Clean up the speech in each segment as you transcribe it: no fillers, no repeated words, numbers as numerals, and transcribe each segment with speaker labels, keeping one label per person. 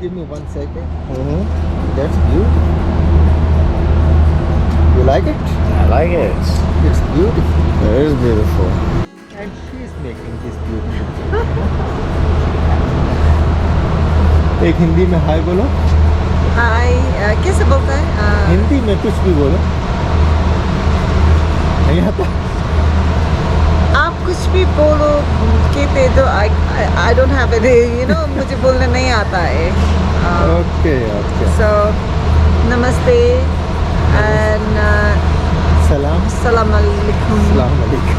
Speaker 1: give me 1 second. That's beautiful. You like it?
Speaker 2: I like it.
Speaker 1: It's beautiful.
Speaker 2: It is beautiful.
Speaker 1: And she's making this beautiful. एक हिंदी में हाय बोलो.
Speaker 3: हाय कैसे बोलता है
Speaker 1: हिंदी में कुछ भी बोलो. नहीं आता.
Speaker 3: आप कुछ भी बोलो कहते तो I don't have it, you know, मुझे बोलना नहीं आता है.
Speaker 1: Okay.
Speaker 3: So namaste and
Speaker 1: Salam.
Speaker 3: salam alaikum.
Speaker 1: Salam alaikum.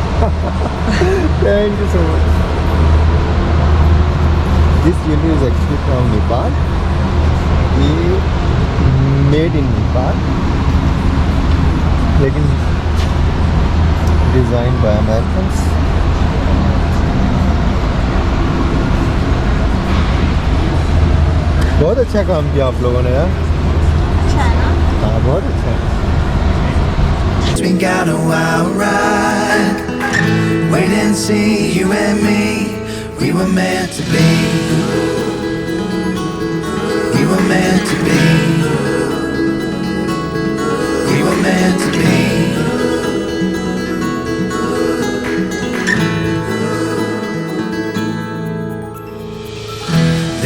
Speaker 1: Thank you so much. This jewelry is actually from Nepal. Made in Nepal. लेकिन designed by Americans. बहुत अच्छा काम किया आप लोगों ने यार.
Speaker 3: अच्छा है ना?
Speaker 1: हाँ बहुत अच्छा है.
Speaker 4: We got a wild ride. Wait and see, you and me. We were meant to be. We were meant to be. We were meant to be.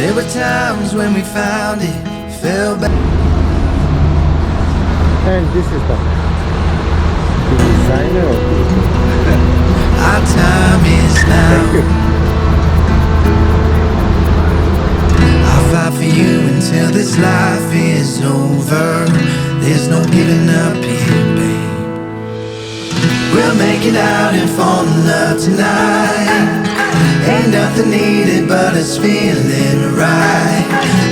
Speaker 4: There were times when we found it, fell back.
Speaker 1: And this is the designer of this.
Speaker 4: Our time is now.
Speaker 1: Thank you.
Speaker 4: I'll fight for you until this life is over. There's no giving up here, babe. We'll make it out and fall in love tonight. Ain't nothing needed but us feeling right.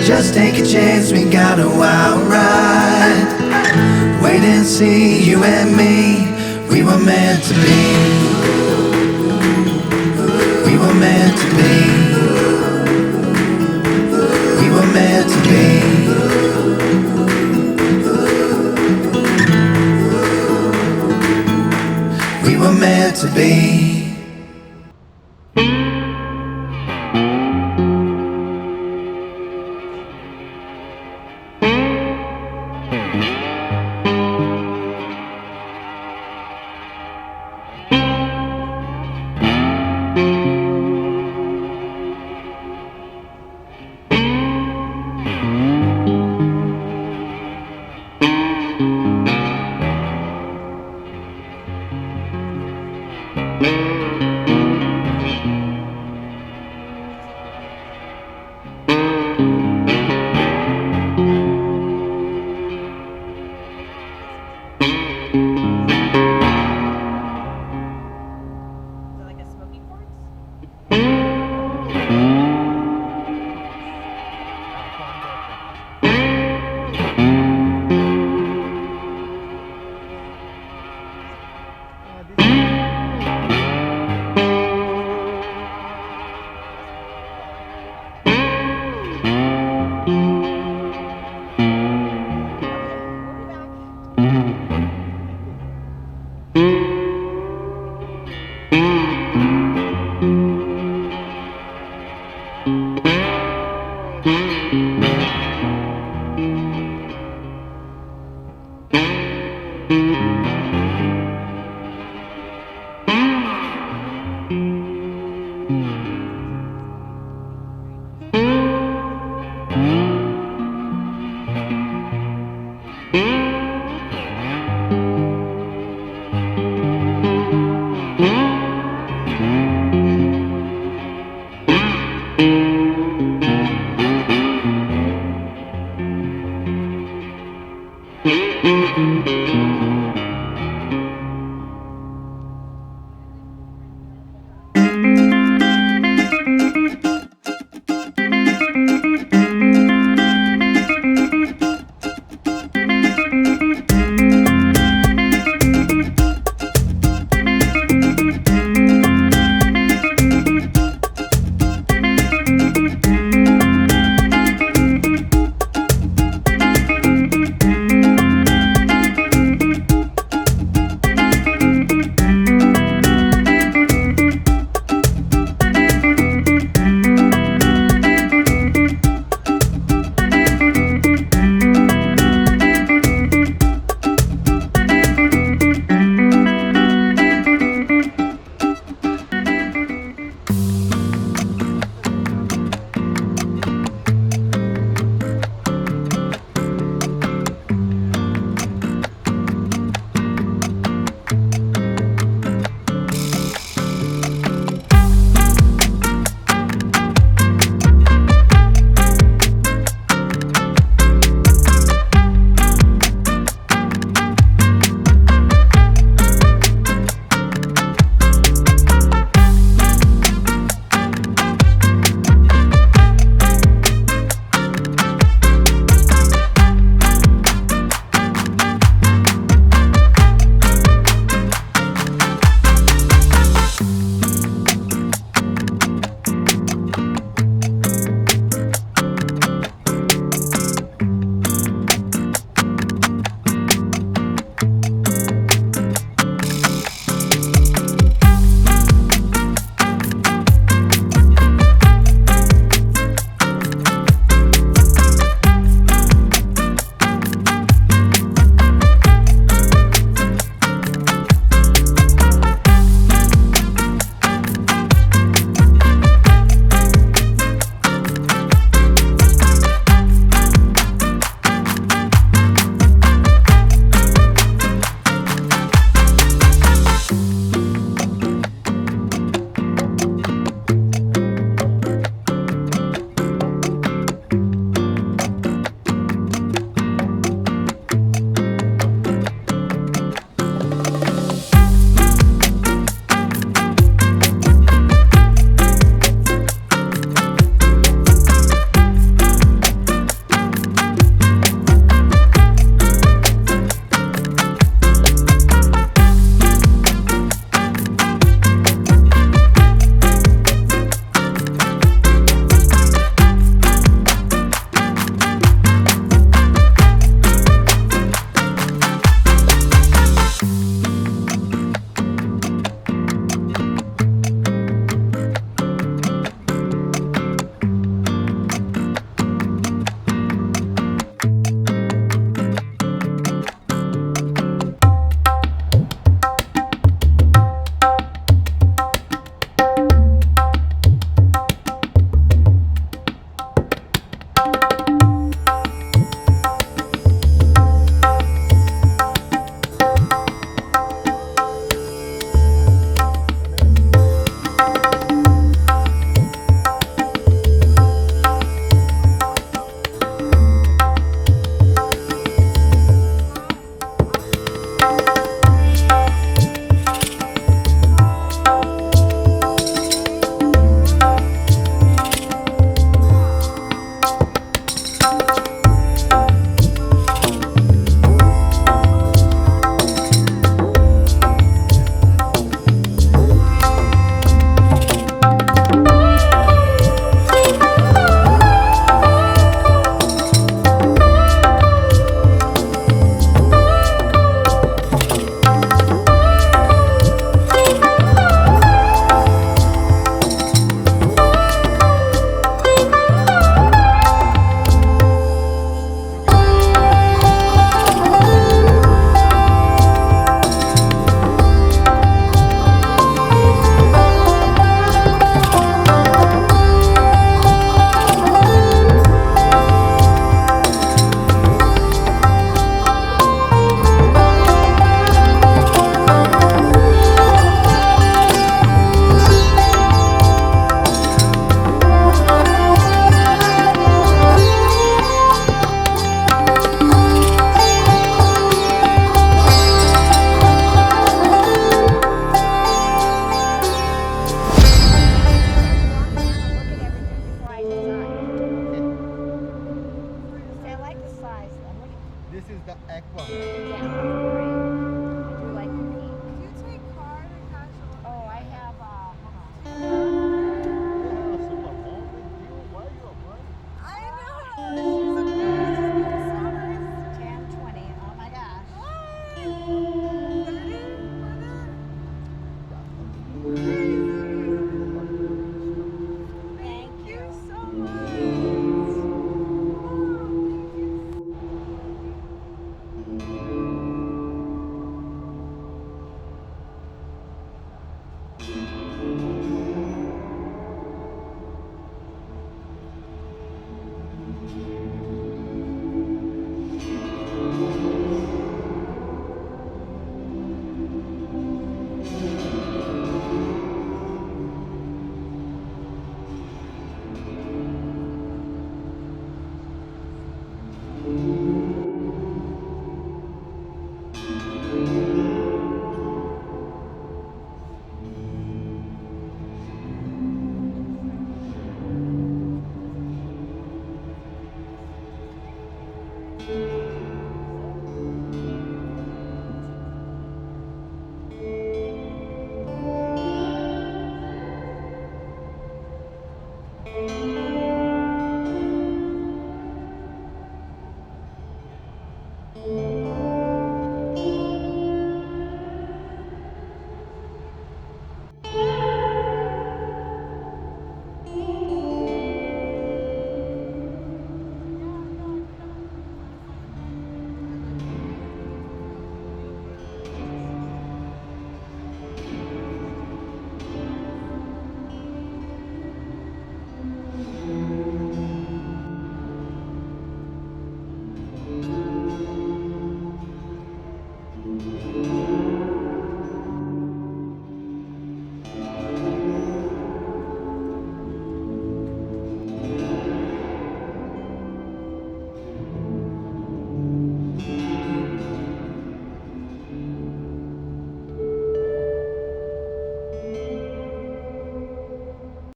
Speaker 4: Just take a chance, we got a wild ride. Wait and see, you and me. We were meant to be. We were meant to be. We were meant to be. We were meant to be.